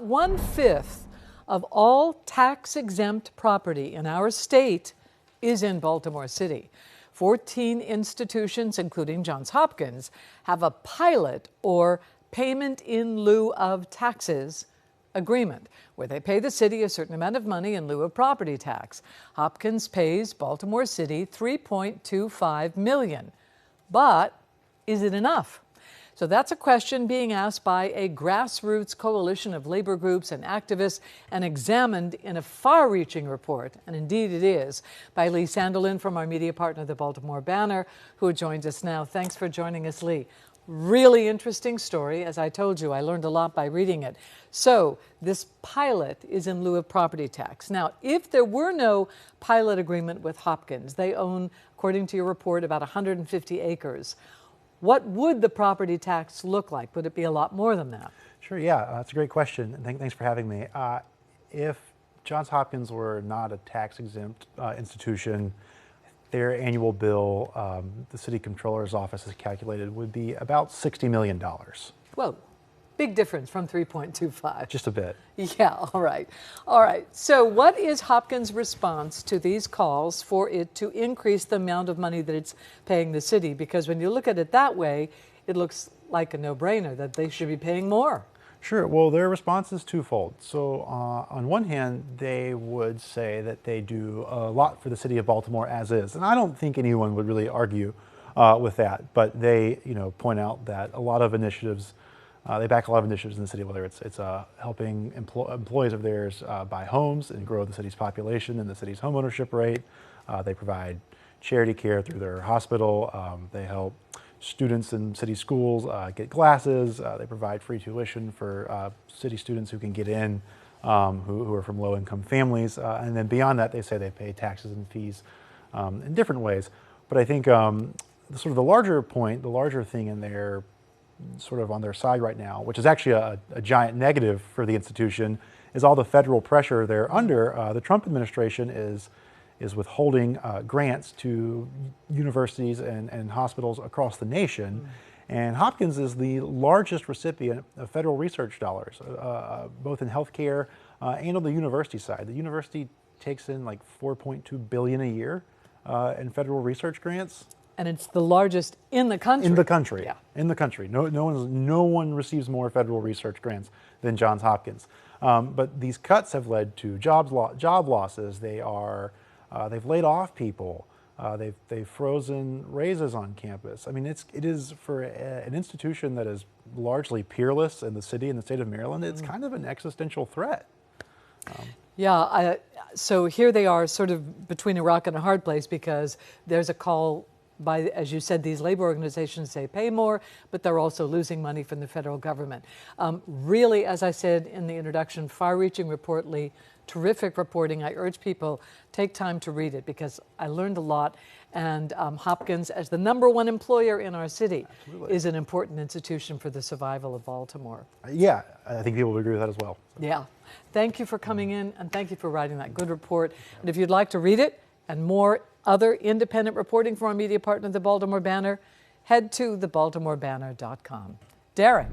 About 1/5 of all tax-exempt property in our state is in Baltimore City. 14 institutions, including Johns Hopkins, have a pilot or payment in lieu of taxes agreement where they pay the city a certain amount of money in lieu of property tax. Hopkins pays Baltimore City $3.25 million. But is it enough? So that's a question being asked by a grassroots coalition of labor groups and activists and examined in a far-reaching report, and indeed it is, by Lee Sandelin from our media partner, the Baltimore Banner, who joins us now. Thanks for joining us, Lee. Really interesting story. As I told you, I learned a lot by reading it. So this pilot is in lieu of property tax. Now, if there were no pilot agreement with Hopkins, they own, according to your report, about 150 acres. What would the property tax look like? Would it be a lot more than that? Sure, yeah, that's a great question. Thanks for having me. If Johns Hopkins were not a tax-exempt institution, their annual bill, the city comptroller's office has calculated, would be about $60 million. Whoa, big difference from 3.25. Just a bit. Yeah, all right. All right, so what is Hopkins' response to these calls for it to increase the amount of money that it's paying the city? Because when you look at it that way, it looks like a no-brainer that they should be paying more. Sure. Well, their response is twofold. So on one hand, they would say that they do a lot for the city of Baltimore as is. And I don't think anyone would really argue with that. But they point out that a lot of initiatives, they back a lot of initiatives in the city, whether it's helping employees of theirs buy homes and grow the city's population and the city's homeownership rate. They provide charity care through their hospital. They help students in city schools get glasses. They provide free tuition for city students who can get in, who are from low-income families. And then beyond that, they say they pay taxes and fees in different ways. But I think sort of the larger point, the larger thing in their sort of on their side right now, which is actually a giant negative for the institution, is all the federal pressure they're under. The Trump administration is withholding grants to universities and hospitals across the nation. And Hopkins is the largest recipient of federal research dollars, both in healthcare and on the university side. The university takes in like $4.2 billion a year in federal research grants. And it's the largest in the country. In the country, yeah. In the country. No one receives more federal research grants than Johns Hopkins. But these cuts have led to job losses. They've laid off people. They've frozen raises on campus. I mean, it is for an institution that is largely peerless in the city and the state of Maryland. It's kind of an existential threat. So here they are, sort of between a rock and a hard place, because there's a call by, as you said, these labor organizations say pay more, but they're also losing money from the federal government. Really, as I said in the introduction, far-reaching report, Lee, terrific reporting. I urge people, take time to read it because I learned a lot. And Hopkins, as the #1 employer in our city, Absolutely. Is an important institution for the survival of Baltimore. Yeah, I think people would agree with that as well. Yeah. Thank you for coming in, and thank you for writing that good report. And if you'd like to read it and more other independent reporting from our media partner, the Baltimore Banner, head to thebaltimorebanner.com. Derek.